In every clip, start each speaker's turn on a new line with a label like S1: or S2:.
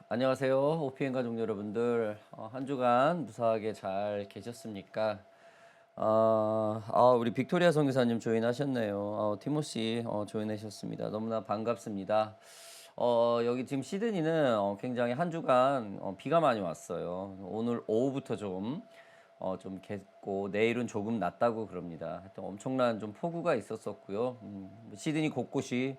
S1: 안녕하세요. 오피엔 가족 여러분들. 한 주간 무사하게 잘 계셨습니까? 우리 빅토리아 선교사님 조인하셨네요. 티모시 조인하셨습니다. 너무나 반갑습니다. 여기 지금 시드니는 굉장히 한 주간 비가 많이 왔어요. 오늘 오후부터 좀 겠고 내일은 조금 낫다고 그럽니다. 하여튼 엄청난 좀 폭우가 있었었고요. 시드니 곳곳이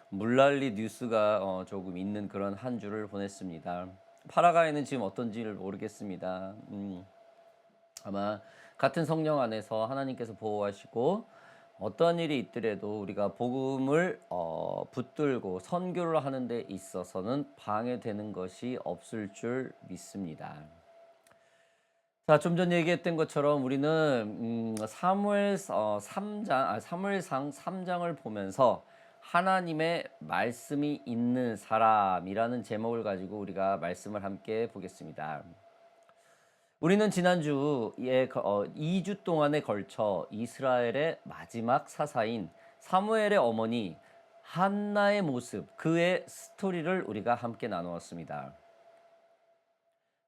S1: 물난리 뉴스가 조금 있는 그런 한 주를 보냈습니다. 파라과이는 지금 어떤지를 모르겠습니다. 아마 같은 성령 안에서 하나님께서 보호하시고 어떠한 일이 있더라도 우리가 복음을 붙들고 선교를 하는 데 있어서는 방해되는 것이 없을 줄 믿습니다. 자, 좀 전 얘기했던 것처럼 우리는 사무엘 3장 사무엘상 3장을 보면서 하나님의 말씀이 있는 사람이라는 제목을 가지고 우리가 말씀을 함께 보겠습니다. 우리는 지난주에 2주 동안에 걸쳐 이스라엘의 마지막 사사인 사무엘의 어머니 한나의 모습, 그의 스토리를 우리가 함께 나누었습니다.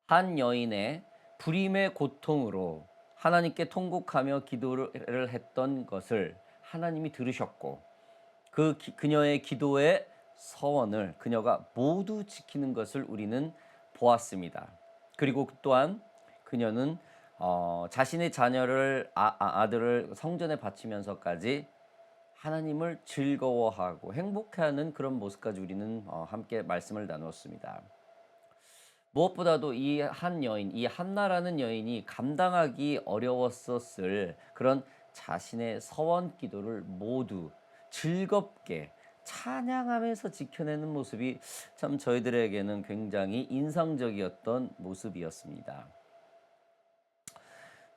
S1: 한 여인의 불임의 고통으로 하나님께 통곡하며 기도를 했던 것을 하나님이 들으셨고 그녀의 기도의 서원을 그녀가 모두 지키는 것을 우리는 보았습니다. 그리고 또한 그녀는 자신의 자녀를 아들을 성전에 바치면서까지 하나님을 즐거워하고 행복해하는 그런 모습까지 우리는 함께 말씀을 나누었습니다. 무엇보다도 이 한 여인, 이 한나라는 여인이 감당하기 어려웠었을 그런 자신의 서원 기도를 모두 즐겁게 찬양하면서 지켜내는 모습이 참 저희들에게는 굉장히 인상적이었던 모습이었습니다.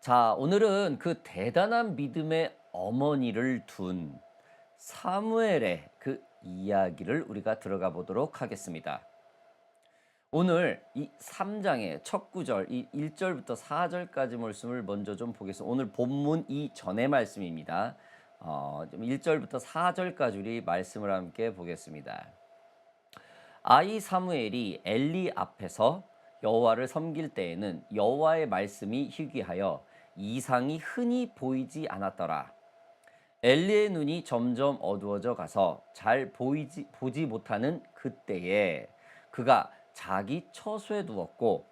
S1: 자, 오늘은 그 대단한 믿음의 어머니를 둔 사무엘의 그 이야기를 우리가 들어가 보도록 하겠습니다. 오늘 이 3장의 첫 구절, 이 1절부터 4절까지 말씀을 먼저 좀 보겠습니다. 오늘 본문 이전의 말씀입니다. 좀 1절부터 4절까지 우리 말씀을 함께 보겠습니다. 아이 사무엘이 엘리 앞에서 여호와를 섬길 때에는 여호와의 말씀이 희귀하여 이상이 흔히 보이지 않았더라. 엘리의 눈이 점점 어두워져 가서 잘 보지 못하는 그때에 그가 자기 처소에 누웠고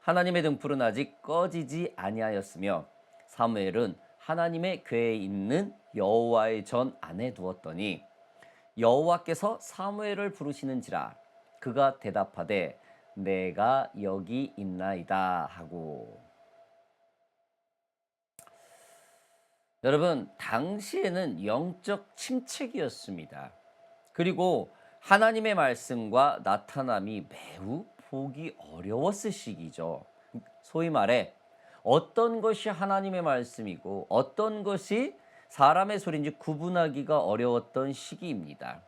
S1: 하나님의 등불은 아직 꺼지지 아니하였으며 사무엘은 하나님의 궤에 있는 여호와의 전 안에 누웠더니 여호와께서 사무엘을 부르시는지라 그가 대답하되 내가 여기 있나이다 하고. 여러분, 당시에는 영적 침체기였습니다. 그리고 하나님의 말씀과 나타남이 매우 보기 어려웠을 시기죠. 소위 말해 어떤 것이 하나님의 말씀이고 어떤 것이 사람의 소리인지 구분하기가 어려웠던 시기입니다.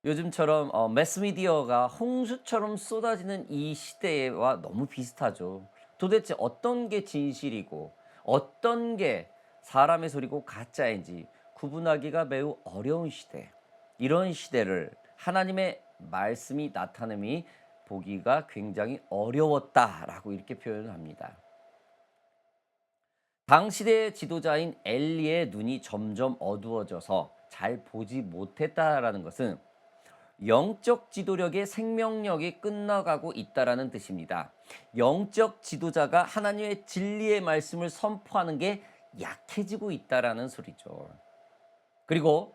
S1: 요즘처럼 매스미디어가 홍수처럼 쏟아지는 이 시대와 너무 비슷하죠. 도대체 어떤 게 진실이고 어떤 게 사람의 소리고 가짜인지 구분하기가 매우 어려운 시대. 이런 시대를 하나님의 말씀이 나타남이 보기가 굉장히 어려웠다라고 이렇게 표현을 합니다. 당시대의 지도자인 엘리의 눈이 점점 어두워져서 잘 보지 못했다라는 것은 영적 지도력의 생명력이 끝나가고 있다라는 뜻입니다. 영적 지도자가 하나님의 진리의 말씀을 선포하는 게 약해지고 있다라는 소리죠. 그리고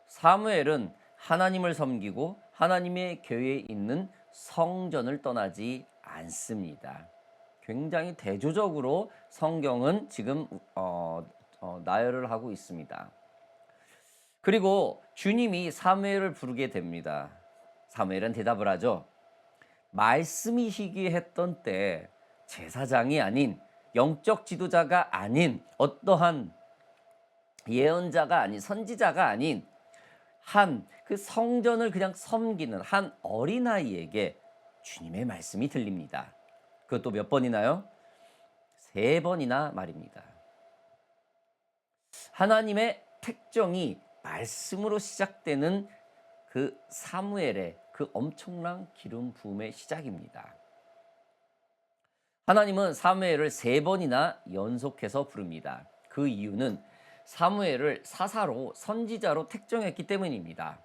S1: 사무엘은 하나님을 섬기고 하나님의 교회에 있는 성전을 떠나지 않습니다. 굉장히 대조적으로 성경은 지금 나열을 하고 있습니다. 그리고 주님이 사무엘을 부르게 됩니다. 사무엘은 대답을 하죠. 말씀이 희귀했던 때 제사장이 아닌 영적 지도자가 아닌 어떠한 예언자가 아닌 선지자가 아닌 한 그 성전을 그냥 섬기는 한 어린아이에게 주님의 말씀이 들립니다. 그것도 몇 번이나요? 3번이나 말입니다. 하나님의 특정이 말씀으로 시작되는 그 사무엘의 그 엄청난 기름 부음의 시작입니다. 하나님은 사무엘을 3번이나 연속해서 부릅니다. 그 이유는 사무엘을 사사로 선지자로 택정했기 때문입니다.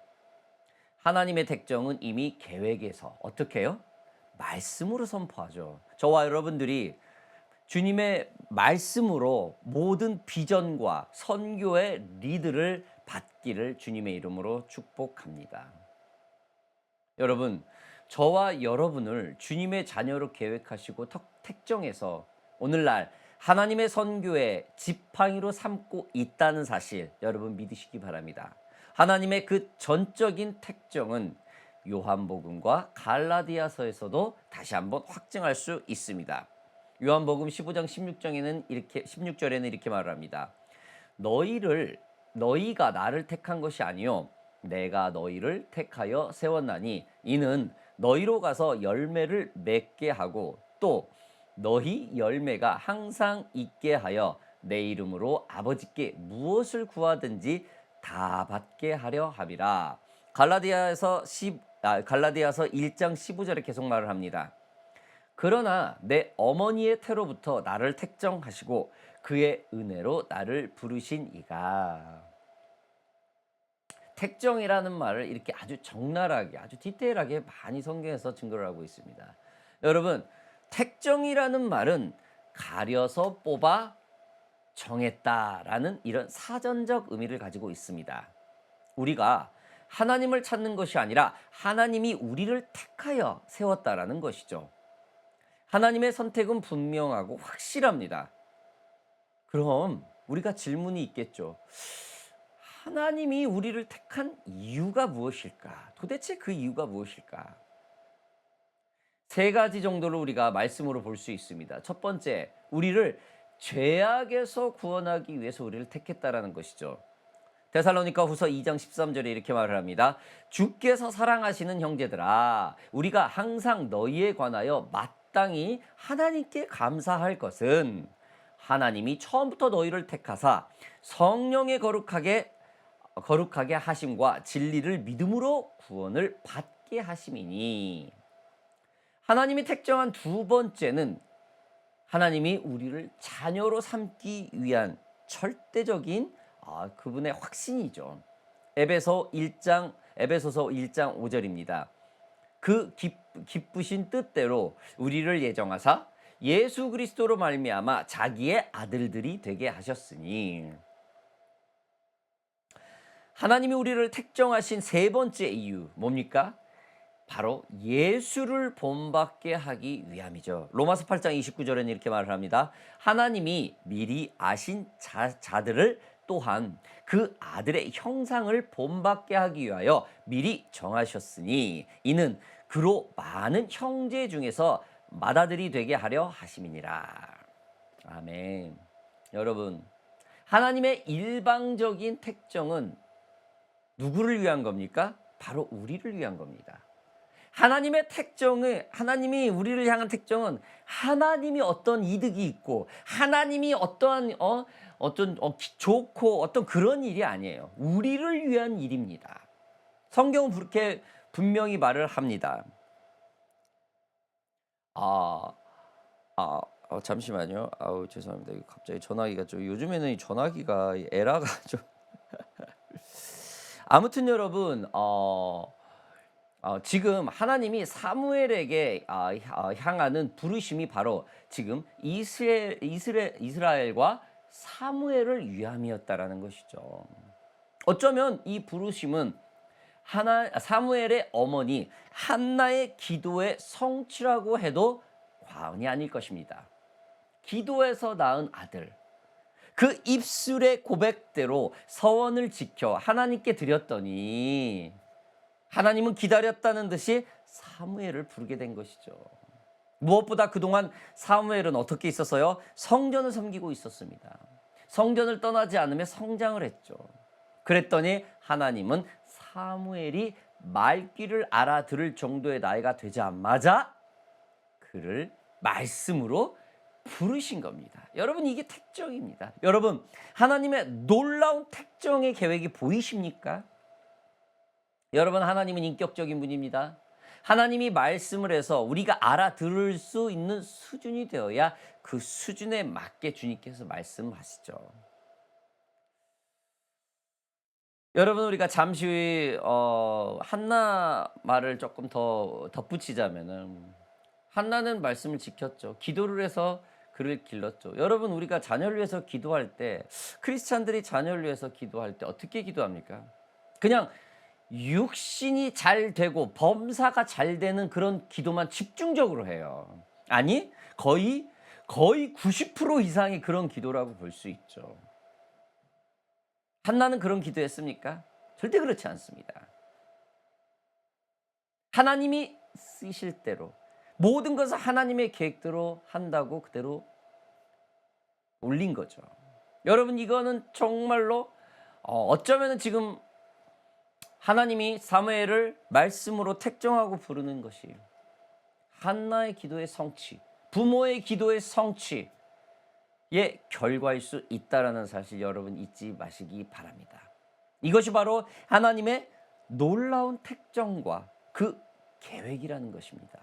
S1: 하나님의 택정은 이미 계획에서 어떻게 해요? 말씀으로 선포하죠. 저와 여러분들이 주님의 말씀으로 모든 비전과 선교의 리드를 받기를 주님의 이름으로 축복합니다. 여러분, 저와 여러분을 주님의 자녀로 계획하시고 택정해서 오늘날 하나님의 선교의 지팡이로 삼고 있다는 사실 여러분 믿으시기 바랍니다. 하나님의 그 전적인 택정은 요한복음과 갈라디아서에서도 다시 한번 확증할 수 있습니다. 요한복음 15장 16절에는 이렇게 말을 합니다. 너희가 나를 택한 것이 아니요 내가 너희를 택하여 세웠나니 이는 너희로 가서 열매를 맺게 하고 또 너희 열매가 항상 있게 하여 내 이름으로 아버지께 무엇을 구하든지 다 받게 하려 함이라. 갈라디아서 1장 15절에 계속 말을 합니다. 그러나 내 어머니의 태로부터 나를 택정하시고 그의 은혜로 나를 부르신 이가. 택정이라는 말을 이렇게 아주 적나라하게 아주 디테일하게 많이 성경에서 증거를 하고 있습니다. 여러분, 택정이라는 말은 가려서 뽑아 정했다라는 이런 사전적 의미를 가지고 있습니다. 우리가 하나님을 찾는 것이 아니라 하나님이 우리를 택하여 세웠다라는 것이죠. 하나님의 선택은 분명하고 확실합니다. 그럼 우리가 질문이 있겠죠. 하나님이 우리를 택한 이유가 무엇일까? 도대체 그 이유가 무엇일까? 3가지 정도로 우리가 말씀으로 볼 수 있습니다. 첫 번째, 우리를 죄악에서 구원하기 위해서 우리를 택했다라는 것이죠. 데살로니가 후서 2장 13절에 이렇게 말을 합니다. 주께서 사랑하시는 형제들아, 우리가 항상 너희에 관하여 마땅히 하나님께 감사할 것은 하나님이 처음부터 너희를 택하사 성령의 거룩하게 하심과 진리를 믿음으로 구원을 받게 하심이니. 하나님이 택정한 2번째는 하나님이 우리를 자녀로 삼기 위한 절대적인 그분의 확신이죠. 에베소서 1장 5절입니다. 그 기쁘신 뜻대로 우리를 예정하사 예수 그리스도로 말미암아 자기의 아들들이 되게 하셨으니. 하나님이 우리를 택정하신 3번째 이유 뭡니까? 바로 예수를 본받게 하기 위함이죠. 로마서 8장 29절에는 이렇게 말을 합니다. 하나님이 미리 아신 자들을 또한 그 아들의 형상을 본받게 하기 위하여 미리 정하셨으니 이는 그로 많은 형제 중에서 맏아들이 되게 하려 하심이니라. 아멘. 여러분, 하나님의 일방적인 택정은 누구를 위한 겁니까? 바로 우리를 위한 겁니다. 하나님이 우리를 향한 택정은 하나님이 어떤 이득이 있고 하나님이 어떠한 좋고 어떤 그런 일이 아니에요. 우리를 위한 일입니다. 성경은 그렇게 분명히 말을 합니다. 잠시만요. 죄송합니다. 갑자기 전화기가 좀 요즘에는 이 전화기가 에러가 좀 아무튼 여러분 지금 하나님이 사무엘에게 향하는 부르심이 바로 지금 이스라엘과 사무엘을 위함이었다라는 것이죠. 어쩌면 이 부르심은 사무엘의 어머니 한나의 기도의 성취라고 해도 과언이 아닐 것입니다. 기도에서 낳은 아들, 그 입술의 고백대로 서원을 지켜 하나님께 드렸더니 하나님은 기다렸다는 듯이 사무엘을 부르게 된 것이죠. 무엇보다 그동안 사무엘은 어떻게 있었어요? 성전을 섬기고 있었습니다. 성전을 떠나지 않으며 성장을 했죠. 그랬더니 하나님은 사무엘이 말귀를 알아들을 정도의 나이가 되자마자 그를 말씀으로 부르신 겁니다. 여러분, 이게 택정입니다. 여러분, 하나님의 놀라운 택정의 계획이 보이십니까? 여러분, 하나님은 인격적인 분입니다. 하나님이 말씀을 해서 우리가 알아들을 수 있는 수준이 되어야 그 수준에 맞게 주님께서 말씀하시죠. 여러분, 우리가 잠시 후에 한나 말을 조금 더 덧붙이자면은, 한나는 말씀을 지켰죠. 기도를 해서 그를 길렀죠. 여러분, 우리가 자녀를 위해서 기도할 때, 크리스찬들이 자녀를 위해서 기도할 때 어떻게 기도합니까? 그냥 육신이 잘 되고 범사가 잘 되는 그런 기도만 집중적으로 해요. 아니, 거의 90% 이상이 그런 기도라고 볼 수 있죠. 한나는 그런 기도했습니까? 절대 그렇지 않습니다. 하나님이 쓰실 대로 모든 것을 하나님의 계획대로 한다고 그대로 올린 거죠. 여러분, 이거는 정말로 어쩌면 지금 하나님이 사무엘을 말씀으로 택정하고 부르는 것이 한나의 기도의 성취, 부모의 기도의 성취의 결과일 수 있다라는 사실 여러분 잊지 마시기 바랍니다. 이것이 바로 하나님의 놀라운 택정과 그 계획이라는 것입니다.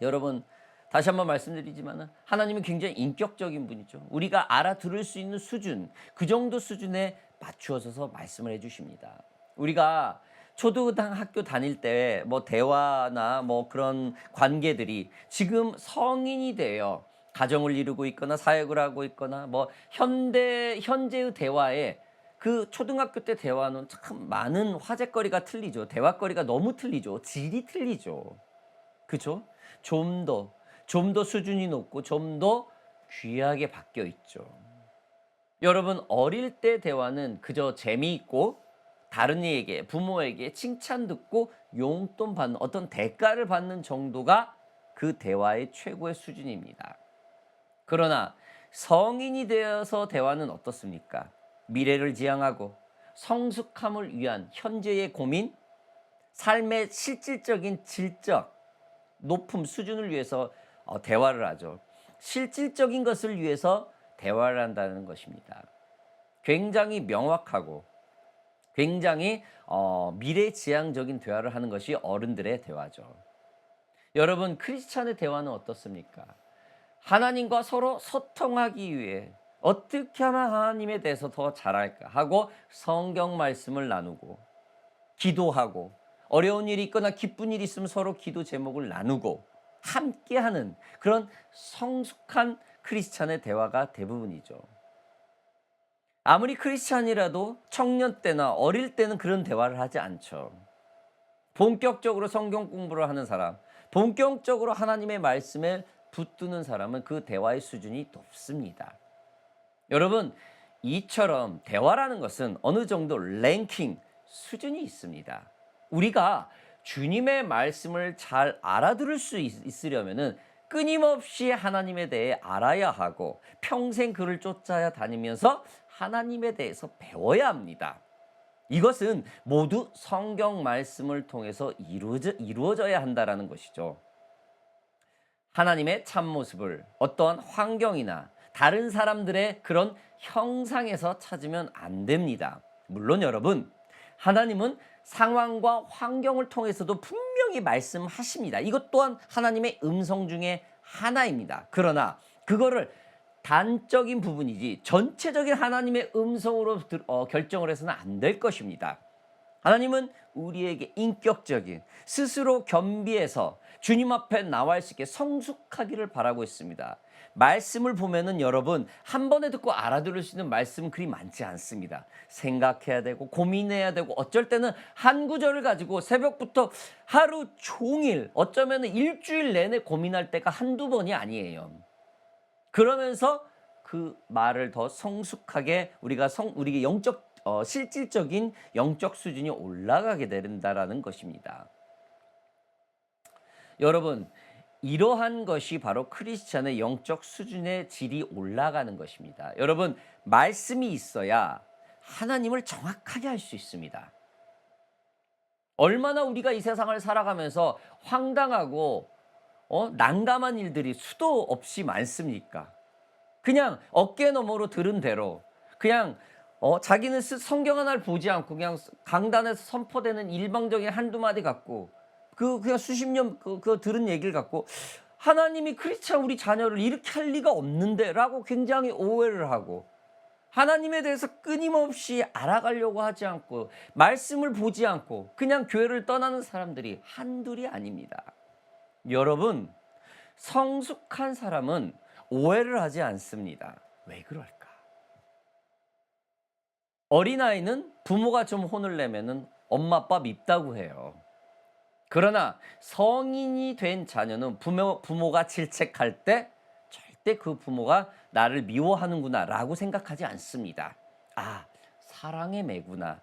S1: 여러분, 다시 한번 말씀드리지만 하나님은 굉장히 인격적인 분이죠. 우리가 알아들을 수 있는 수준, 그 정도 수준에 맞추어서 말씀을 해주십니다. 우리가 초등학교 다닐 때 뭐 대화나 뭐 그런 관계들이 지금 성인이 되어 가정을 이루고 있거나 사역을 하고 있거나 뭐 현재의 대화에 그 초등학교 때 대화는 참 많은 화제거리가 틀리죠. 대화거리가 너무 틀리죠. 질이 틀리죠. 그죠? 좀 더 수준이 높고 좀 더 귀하게 바뀌어 있죠. 여러분, 어릴 때 대화는 그저 재미있고 다른 이에게 부모에게 칭찬 듣고 용돈 받는 어떤 대가를 받는 정도가 그 대화의 최고의 수준입니다. 그러나 성인이 되어서 대화는 어떻습니까? 미래를 지향하고 성숙함을 위한 현재의 고민, 삶의 실질적인 질적, 높음 수준을 위해서 대화를 하죠. 실질적인 것을 위해서 대화를 한다는 것입니다. 굉장히 명확하고 굉장히 미래지향적인 대화를 하는 것이 어른들의 대화죠. 여러분, 크리스찬의 대화는 어떻습니까? 하나님과 서로 소통하기 위해 어떻게 하면 하나님에 대해서 더 잘 알까 하고 성경 말씀을 나누고 기도하고 어려운 일이 있거나 기쁜 일이 있으면 서로 기도 제목을 나누고 함께하는 그런 성숙한 크리스찬의 대화가 대부분이죠. 아무리 크리스찬이라도 청년 때나 어릴 때는 그런 대화를 하지 않죠. 본격적으로 성경 공부를 하는 사람, 본격적으로 하나님의 말씀에 붙드는 사람은 그 대화의 수준이 높습니다. 여러분, 이처럼 대화라는 것은 어느 정도 랭킹, 수준이 있습니다. 우리가 주님의 말씀을 잘 알아들을 수 있으려면은 끊임없이 하나님에 대해 알아야 하고 평생 그를 쫓아야 다니면서 하나님에 대해서 배워야 합니다. 이것은 모두 성경 말씀을 통해서 이루어져야 한다는 것이죠. 하나님의 참모습을 어떠한 환경이나 다른 사람들의 그런 형상에서 찾으면 안 됩니다. 물론 여러분, 하나님은 상황과 환경을 통해서도 분명히 말씀하십니다. 이것 또한 하나님의 음성 중에 하나입니다. 그러나 그거를 단적인 부분이지 전체적인 하나님의 음성으로 결정을 해서는 안 될 것입니다. 하나님은 우리에게 인격적인 스스로 겸비해서 주님 앞에 나와 수 있게 성숙하기를 바라고 있습니다. 말씀을 보면은 여러분, 한 번에 듣고 알아들을 수 있는 말씀 그리 많지 않습니다. 생각해야 되고 고민해야 되고 어쩔 때는 한 구절을 가지고 새벽부터 하루 종일 어쩌면 일주일 내내 고민할 때가 한두 번이 아니에요. 그러면서 그 말을 더 성숙하게 우리가 실질적인 영적 수준이 올라가게 된다라는 것입니다. 여러분, 이러한 것이 바로 크리스찬의 영적 수준의 질이 올라가는 것입니다. 여러분, 말씀이 있어야 하나님을 정확하게 알 수 있습니다. 얼마나 우리가 이 세상을 살아가면서 황당하고 난감한 일들이 수도 없이 많습니까? 그냥 어깨 너머로 들은 대로 그냥 자기는 성경 하나를 보지 않고 그냥 강단에서 선포되는 일방적인 한두 마디 갖고 그냥 수십 년 들은 얘기를 갖고 '하나님이 크리스찬 우리 자녀를 이렇게 할 리가 없는데.'라고 굉장히 오해를 하고 하나님에 대해서 끊임없이 알아가려고 하지 않고 말씀을 보지 않고 그냥 교회를 떠나는 사람들이 한둘이 아닙니다. 여러분, 성숙한 사람은 오해를 하지 않습니다. 왜 그럴까? 어린아이는 부모가 좀 혼을 내면은 엄마 아빠 밉다고 해요. 그러나 성인이 된 자녀는 부모가 질책할 때 절대 그 부모가 나를 미워하는구나라고 생각하지 않습니다. 아, 사랑의 매구나.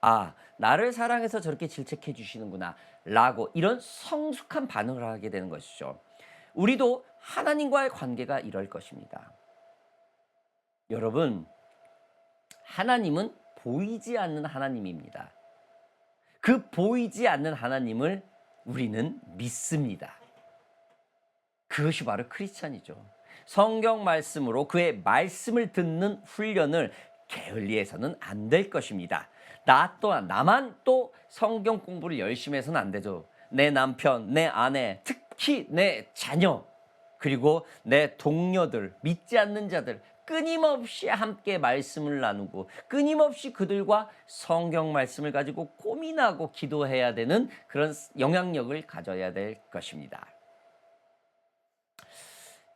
S1: 아, 나를 사랑해서 저렇게 질책해 주시는구나라고 이런 성숙한 반응을 하게 되는 것이죠. 우리도 하나님과의 관계가 이럴 것입니다. 여러분, 하나님은 보이지 않는 하나님입니다. 그 보이지 않는 하나님을 우리는 믿습니다. 그것이 바로 크리스찬이죠. 성경 말씀으로 그의 말씀을 듣는 훈련을 게을리해서는 안 될 것입니다. 나 또한 나만 또 성경 공부를 열심히 해서는 안 되죠. 내 남편, 내 아내, 특히 내 자녀, 그리고 내 동료들, 믿지 않는 자들 끊임없이 함께 말씀을 나누고 끊임없이 그들과 성경 말씀을 가지고 고민하고 기도해야 되는 그런 영향력을 가져야 될 것입니다.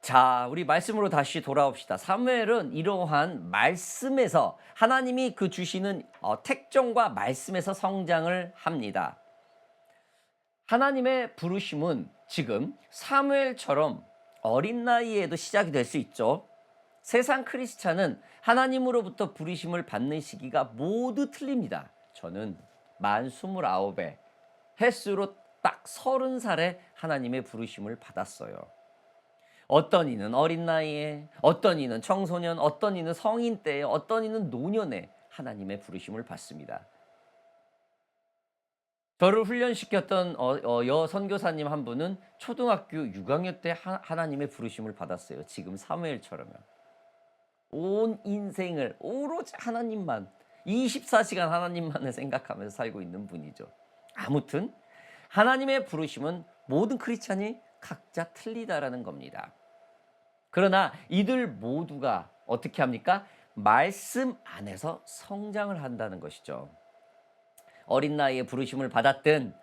S1: 자, 우리 말씀으로 다시 돌아옵시다. 사무엘은 이러한 말씀에서 하나님이 그 주시는 택정과 말씀에서 성장을 합니다. 하나님의 부르심은 지금 사무엘처럼 어린 나이에도 시작이 될 수 있죠. 세상 크리스찬은 하나님으로부터 부르심을 받는 시기가 모두 틀립니다. 저는 만 29에 횟수로 딱 30살에 하나님의 부르심을 받았어요. 어떤 이는 어린 나이에, 어떤 이는 청소년, 어떤 이는 성인 때에, 어떤 이는 노년에 하나님의 부르심을 받습니다. 저를 훈련시켰던 여 선교사님 한 분은 초등학교 6학년 때 하나님의 부르심을 받았어요. 지금 사무엘처럼요. 온 인생을 오로지 하나님만 24시간 하나님만을 생각하면서 살고 있는 분이죠. 아무튼 하나님의 부르심은 모든 크리스찬이 각자 틀리다라는 겁니다. 그러나 이들 모두가 어떻게 합니까? 말씀 안에서 성장을 한다는 것이죠. 어린 나이에 부르심을 받았든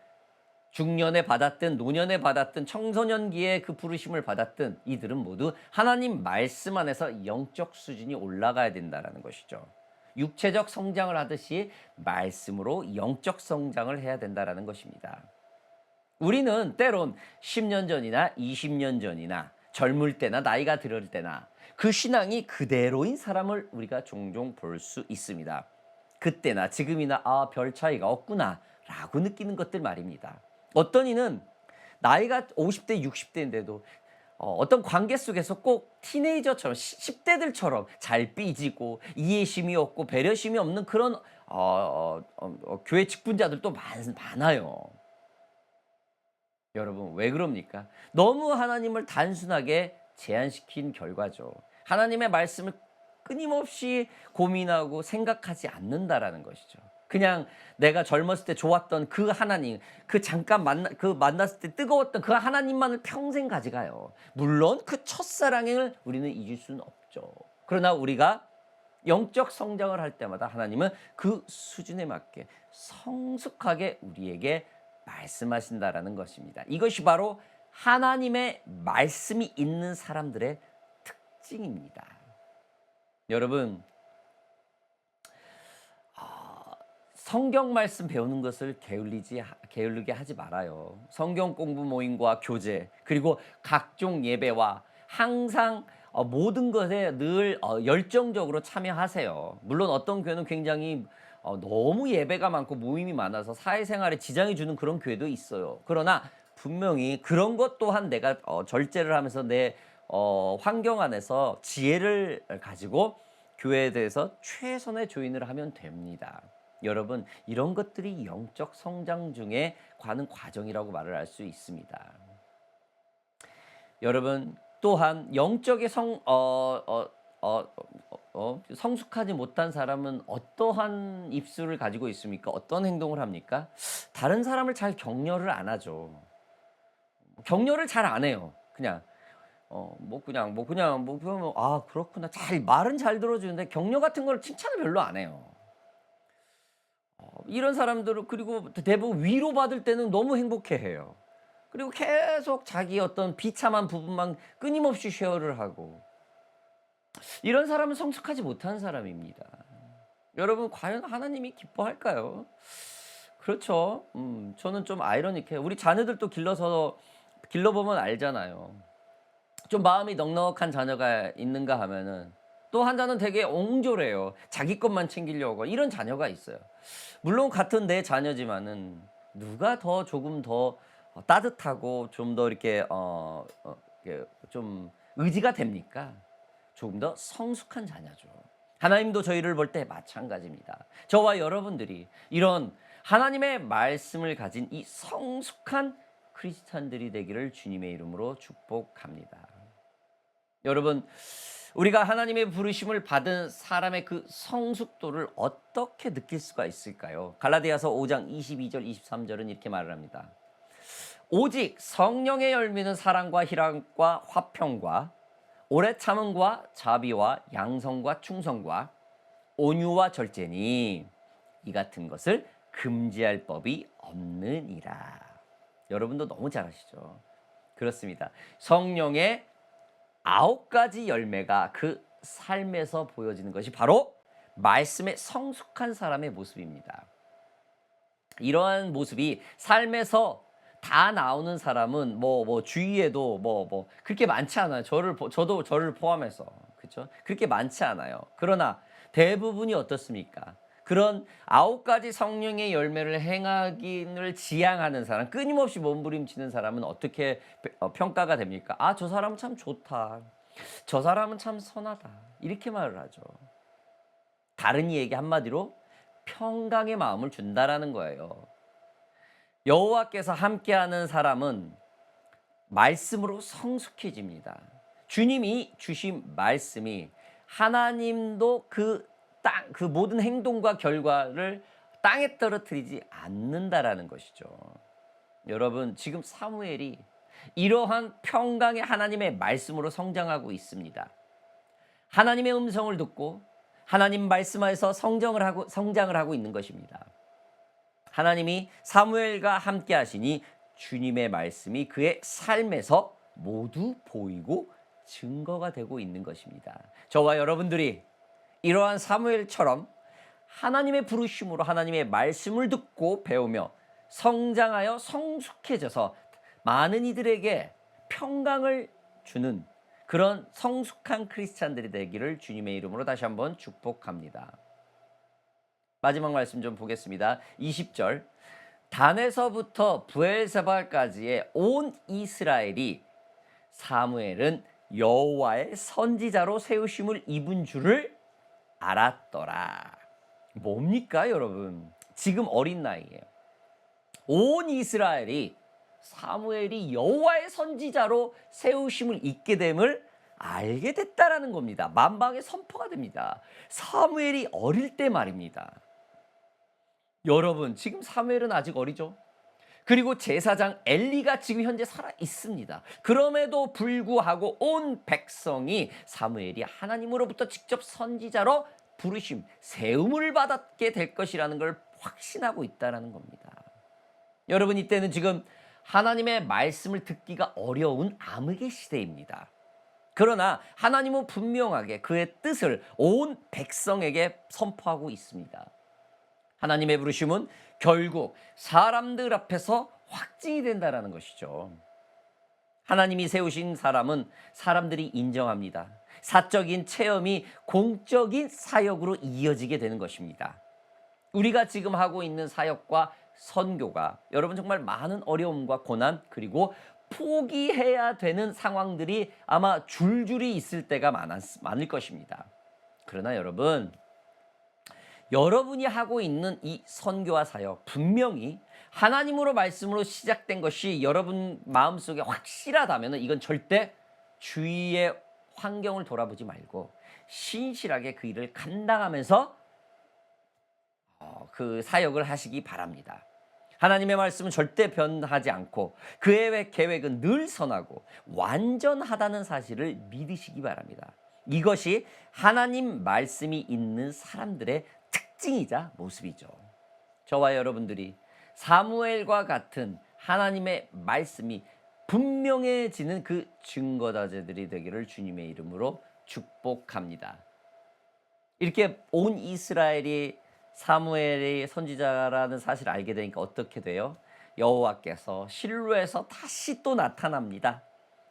S1: 중년에 받았든 노년에 받았든 청소년기에 그 부르심을 받았든 이들은 모두 하나님 말씀 안에서 영적 수준이 올라가야 된다는 것이죠. 육체적 성장을 하듯이 말씀으로 영적 성장을 해야 된다는 것입니다. 우리는 때론 10년 전이나 20년 전이나 젊을 때나 나이가 들을 때나 그 신앙이 그대로인 사람을 우리가 종종 볼 수 있습니다. 그때나 지금이나 별 차이가 없구나 라고 느끼는 것들 말입니다. 어떤 이는 나이가 50대 60대인데도 어떤 관계 속에서 꼭 티네이저처럼 10대들처럼 잘 삐지고 이해심이 없고 배려심이 없는 그런 교회 직분자들도 많아요. 여러분 왜 그럽니까? 너무 하나님을 단순하게 제한시킨 결과죠. 하나님의 말씀을 끊임없이 고민하고 생각하지 않는다라는 것이죠. 그냥 내가 젊었을 때 좋았던 그 하나님, 그 잠깐 만났을 때 뜨거웠던 그 하나님만을 평생 가져가요. 물론 그 첫사랑을 우리는 잊을 수는 없죠. 그러나 우리가 영적 성장을 할 때마다 하나님은 그 수준에 맞게 성숙하게 우리에게 말씀하신다라는 것입니다. 이것이 바로 하나님의 말씀이 있는 사람들의 특징입니다. 여러분, 성경 말씀 배우는 것을 게을르게 하지 말아요. 성경 공부 모임과 교제, 그리고 각종 예배와 항상 모든 것에 늘 열정적으로 참여하세요. 물론 어떤 교회는 굉장히 너무 예배가 많고 모임이 많아서 사회생활에 지장이 주는 그런 교회도 있어요. 그러나 분명히 그런 것 또한 내가 절제를 하면서 내 환경 안에서 지혜를 가지고 교회에 대해서 최선의 조인을 하면 됩니다. 여러분, 이런 것들이 영적 성장 중에 가는 과정이라고 말을 할 수 있습니다. 여러분, 또한 영적의 성숙하지 못한 사람은 어떠한 입술을 가지고 있습니까? 어떤 행동을 합니까? 다른 사람을 잘 격려를 안 하죠. 격려를 잘 안 해요. 그냥 그러면 "아 그렇구나." 잘 말은 잘 들어주는데 격려 같은 걸 칭찬을 별로 안 해요. 이런 사람들은 그리고 대부분 위로받을 때는 너무 행복해해요. 그리고 계속 자기 어떤 비참한 부분만 끊임없이 쉐어를 하고 이런 사람은 성숙하지 못한 사람입니다. 여러분 과연 하나님이 기뻐할까요? 그렇죠. 저는 좀 아이러니해요. 우리 자녀들도 길러보면 알잖아요. 좀 마음이 넉넉한 자녀가 있는가 하면은 또 한 자는 되게 옹졸해요. 자기 것만 챙기려고 이런 자녀가 있어요. 물론 같은 내 자녀지만은 누가 더 조금 더 따뜻하고 좀 더 이렇게 좀 의지가 됩니까? 조금 더 성숙한 자녀죠. 하나님도 저희를 볼 때 마찬가지입니다. 저와 여러분들이 이런 하나님의 말씀을 가진 이 성숙한 크리스찬들이 되기를 주님의 이름으로 축복합니다. 여러분, 우리가 하나님의 부르심을 받은 사람의 그 성숙도를 어떻게 느낄 수가 있을까요? 갈라디아서 5장 22절 23절은 이렇게 말을 합니다. 오직 성령의 열매는 사랑과 희락과 화평과 오래 참음과 자비와 양성과 충성과 온유와 절제니 이 같은 것을 금지할 법이 없느니라. 여러분도 너무 잘 아시죠? 그렇습니다. 성령의 9가지 열매가 그 삶에서 보여지는 것이 바로 말씀에 성숙한 사람의 모습입니다. 이러한 모습이 삶에서 다 나오는 사람은 주위에도 그렇게 많지 않아요. 저도 저를 포함해서. 그렇죠? 그렇게 많지 않아요. 그러나 대부분이 어떻습니까? 그런 9가지 성령의 열매를 행하기를 지향하는 사람, 끊임없이 몸부림치는 사람은 어떻게 평가가 됩니까? 아, 저 사람은 참 좋다. 저 사람은 참 선하다. 이렇게 말을 하죠. 다른 이에게 한마디로 평강의 마음을 준다라는 거예요. 여호와께서 함께하는 사람은 말씀으로 성숙해집니다. 주님이 주신 말씀이 하나님도 그 모든 행동과 결과를 땅에 떨어뜨리지 않는다라는 것이죠. 여러분, 지금 사무엘이 이러한 평강의 하나님의 말씀으로 성장하고 있습니다. 하나님의 음성을 듣고 하나님 말씀하에서 성장을 하고 있는 것입니다. 하나님이 사무엘과 함께 하시니 주님의 말씀이 그의 삶에서 모두 보이고 증거가 되고 있는 것입니다. 저와 여러분들이 이러한 사무엘처럼 하나님의 부르심으로 하나님의 말씀을 듣고 배우며 성장하여 성숙해져서 많은 이들에게 평강을 주는 그런 성숙한 크리스찬들이 되기를 주님의 이름으로 다시 한번 축복합니다. 마지막 말씀 좀 보겠습니다. 20절. 단에서부터 브엘세바까지의 온 이스라엘이 사무엘은 여호와의 선지자로 세우심을 입은 줄을 알았더라. 뭡니까, 여러분? 지금 어린 나이에 온 이스라엘이 사무엘이 여호와의 선지자로 세우심을 입게 됨을 알게 됐다라는 겁니다. 만방의 선포가 됩니다. 사무엘이 어릴 때 말입니다. 여러분, 지금 사무엘은 아직 어리죠? 그리고 제사장 엘리가 지금 현재 살아 있습니다. 그럼에도 불구하고 온 백성이 사무엘이 하나님으로부터 직접 선지자로 부르심, 세움을 받게 될 것이라는 걸 확신하고 있다는 겁니다. 여러분, 이때는 지금 하나님의 말씀을 듣기가 어려운 암흑의 시대입니다. 그러나 하나님은 분명하게 그의 뜻을 온 백성에게 선포하고 있습니다. 하나님의 부르심은 결국 사람들 앞에서 확증이 된다는 것이죠. 하나님이 세우신 사람은 사람들이 인정합니다. 사적인 체험이 공적인 사역으로 이어지게 되는 것입니다. 우리가 지금 하고 있는 사역과 선교가 여러분 정말 많은 어려움과 고난 그리고 포기해야 되는 상황들이 아마 줄줄이 있을 때가 많을 것입니다. 그러나 여러분이 하고 있는 이 선교와 사역 분명히 하나님으로 말씀으로 시작된 것이 여러분 마음속에 확실하다면 이건 절대 주위의 환경을 돌아보지 말고 신실하게 그 일을 감당하면서 그 사역을 하시기 바랍니다. 하나님의 말씀은 절대 변하지 않고 그의 계획은 늘 선하고 완전하다는 사실을 믿으시기 바랍니다. 이것이 하나님 말씀이 있는 사람들의 특징이자 모습이죠. 저와 여러분들이 사무엘과 같은 하나님의 말씀이 분명해지는 그 증거다제들이 되기를 주님의 이름으로 축복합니다. 이렇게 온 이스라엘이 사무엘이 선지자라는 사실을 알게 되니까 어떻게 돼요? 여호와께서 실로에서 다시 또 나타납니다.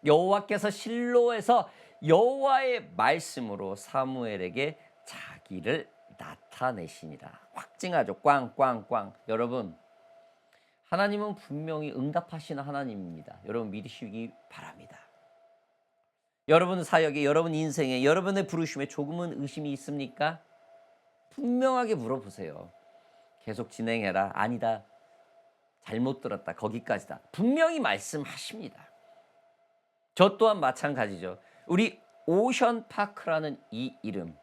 S1: 여호와께서 실로에서 여호와의 말씀으로 사무엘에게 자기를 나타내십니다. 확증하죠. 꽝꽝꽝. 여러분, 하나님은 분명히 응답하시는 하나님입니다. 여러분 믿으시기 바랍니다. 여러분 사역에, 여러분 인생에, 여러분의 부르심에 조금은 의심이 있습니까? 분명하게 물어보세요. 계속 진행해라. 아니다. 잘못 들었다. 거기까지다. 분명히 말씀하십니다. 저 또한 마찬가지죠. 우리 오션파크라는 이 이름.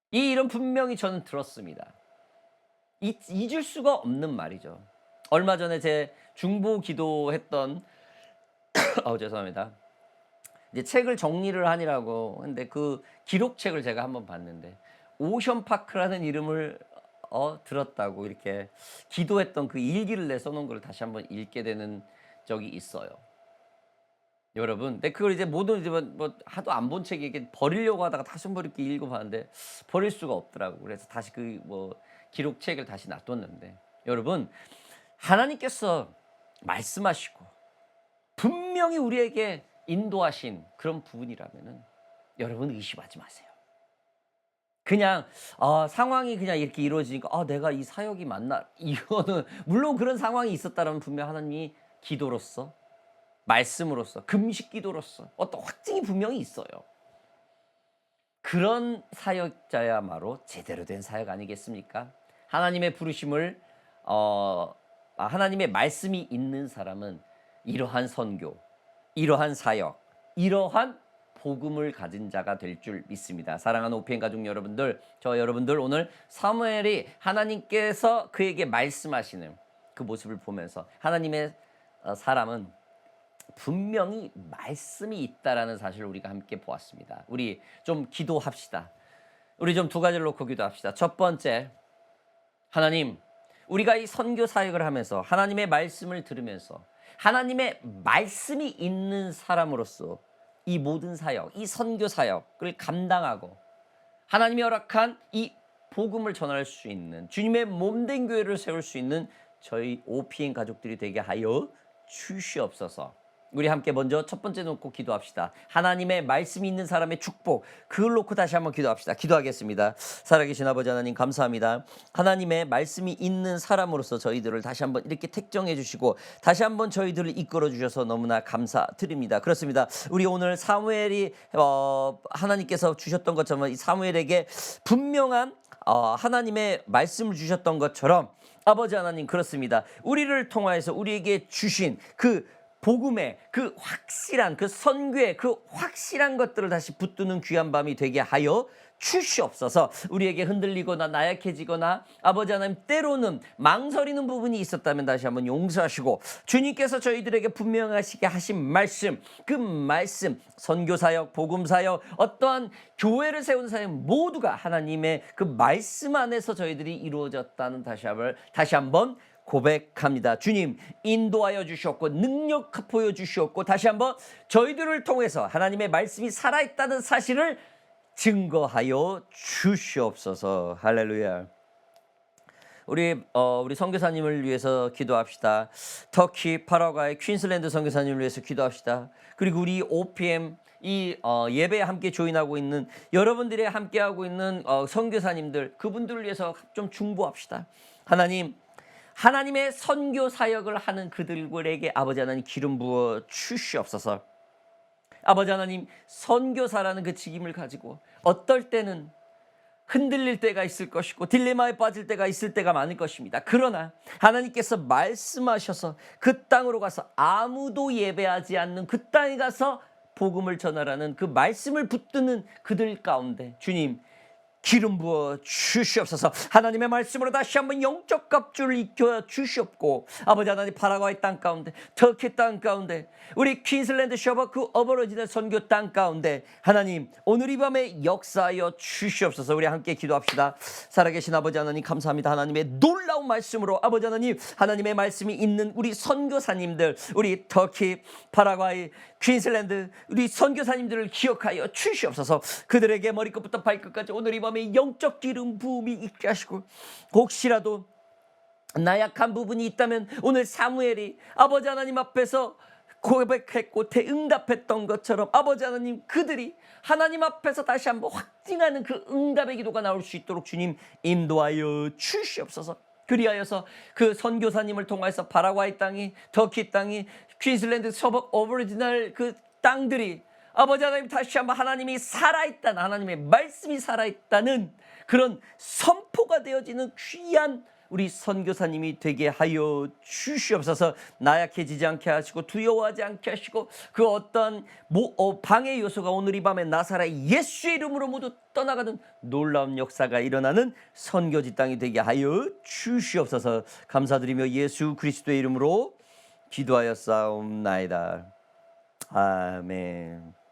S1: 이 이름 분명히 저는 들었습니다. 잊을 수가 없는 말이죠. 얼마 전에 제 중보 기도했던 죄송합니다. 이제 책을 정리를 하느라고 근데 그 기록책을 제가 한번 봤는데 오션파크라는 이름을 들었다고 이렇게 기도했던 그 일기를 내 써놓은 걸 다시 한번 읽게 되는 적이 있어요. 여러분, 근데 그걸 이제 모든 이제 뭐 하도 안 본 책이 이게 버리려고 하다가 다시 한번 이렇게 읽어봤는데 버릴 수가 없더라고. 그래서 다시 그 뭐 기록책을 다시 놔뒀는데 여러분, 하나님께서 말씀하시고 분명히 우리에게 인도하신 그런 부분이라면은 여러분 의심하지 마세요. 그냥 상황이 그냥 이렇게 이루어지니까 내가 이 사역이 맞나? 이거는 물론 그런 상황이 있었다면 분명 하나님이 기도로서 말씀으로서 금식 기도로서 어떤 확증이 분명히 있어요. 그런 사역자야말로 제대로 된 사역 아니겠습니까? 하나님의 부르심을 하나님의 말씀이 있는 사람은 이러한 선교, 이러한 사역, 이러한 복음을 가진 자가 될 줄 믿습니다. 사랑하는 OPN 가족 여러분들, 저 여러분들 오늘 사무엘이 하나님께서 그에게 말씀하시는 그 모습을 보면서 하나님의 사람은 분명히 말씀이 있다라는 사실을 우리가 함께 보았습니다. 우리 좀 기도합시다. 우리 좀 두 가지를 놓고 기도합시다. 첫 번째, 하나님, 우리가 이 선교 사역을 하면서 하나님의 말씀을 들으면서 하나님의 말씀이 있는 사람으로서 이 모든 사역, 이 선교 사역을 감당하고 하나님이 허락한 이 복음을 전할 수 있는 주님의 몸된 교회를 세울 수 있는 저희 OPN 가족들이 되게 하여 주시옵소서. 우리 함께 먼저 첫 번째 놓고 기도합시다. 하나님의 말씀이 있는 사람의 축복, 그걸 놓고 다시 한번 기도합시다. 기도하겠습니다. 살아계신 아버지 하나님 감사합니다. 하나님의 말씀이 있는 사람으로서 저희들을 다시 한번 이렇게 택정해 주시고 다시 한번 저희들을 이끌어 주셔서 너무나 감사드립니다. 그렇습니다. 우리 오늘 사무엘이 하나님께서 주셨던 것처럼 이 사무엘에게 분명한 하나님의 말씀을 주셨던 것처럼 아버지 하나님 그렇습니다. 우리를 통하여서 우리에게 주신 그 복음의 그 확실한 그 선교의 그 확실한 것들을 다시 붙드는 귀한 밤이 되게 하여 주시옵소서. 우리에게 흔들리거나 나약해지거나 아버지 하나님 때로는 망설이는 부분이 있었다면 다시 한번 용서하시고 주님께서 저희들에게 분명하시게 하신 말씀, 그 말씀, 선교사역, 복음사역, 어떠한 교회를 세운 사역 모두가 하나님의 그 말씀 안에서 저희들이 이루어졌다는 다시 한번 고백합니다. 주님 인도하여 주셨고 능력 보여주셨고 다시 한번 저희들을 통해서 하나님의 말씀이 살아있다는 사실을 증거하여 주시옵소서. 할렐루야. 우리 선교사님을 위해서 기도합시다. 터키, 파라과이, 퀸슬랜드 선교사님을 위해서 기도합시다. 그리고 우리 OPM 이 예배에 함께 조인하고 있는 여러분들이 함께하고 있는 선교사님들 그분들을 위해서 좀 중보합시다. 하나님, 하나님의 선교 사역을 하는 그들에게 아버지 하나님 기름 부어 주시옵소서. 아버지 하나님, 선교사라는 그 직임을 가지고 어떨 때는 흔들릴 때가 있을 것이고 딜레마에 빠질 때가 있을 때가 많을 것입니다. 그러나 하나님께서 말씀하셔서 그 땅으로 가서 아무도 예배하지 않는 그 땅에 가서 복음을 전하라는 그 말씀을 붙드는 그들 가운데 주님 기름 부어 주시옵소서. 하나님의 말씀으로 다시 한번 영적 갑주를 익혀 주시옵고, 아버지 하나님, 파라과이 땅 가운데, 터키 땅 가운데, 우리 퀸슬랜드 셔버크 어버러지널 선교 땅 가운데 하나님 오늘 이 밤에 역사하여 주시옵소서. 우리 함께 기도합시다. 살아계신 아버지 하나님 감사합니다. 하나님의 놀라운 말씀으로 아버지 하나님, 하나님의 말씀이 있는 우리 선교사님들, 우리 터키, 파라과이, 퀸슬랜드 우리 선교사님들을 기억하여 주시옵소서. 그들에게 머리끝부터 발끝까지 오늘 이 밤에 영적 기름 부음이 있게 하시고, 혹시라도 나약한 부분이 있다면 오늘 사무엘이 아버지 하나님 앞에서 고백했고 대응답했던 것처럼 아버지 하나님, 그들이 하나님 앞에서 다시 한번 확증하는 그 응답의 기도가 나올 수 있도록 주님 인도하여 주시옵소서. 그리하여서 그 선교사님을 통해서 파라과이 땅이, 터키 땅이, 퀸슬랜드 서버 오리지널 그 땅들이 아버지 하나님 다시 한번 하나님이 살아있다는, 하나님의 말씀이 살아있다는 그런 선포가 되어지는 귀한 우리 선교사님이 되게 하여 주시옵소서. 나약해지지 않게 하시고 두려워하지 않게 하시고 그 어떤 방해 요소가 오늘 이 밤에 나사렛 예수의 이름으로 모두 떠나가는 놀라운 역사가 일어나는 선교지 땅이 되게 하여 주시옵소서. 감사드리며 예수 그리스도의 이름으로 기도하였사옵나이다. 아멘.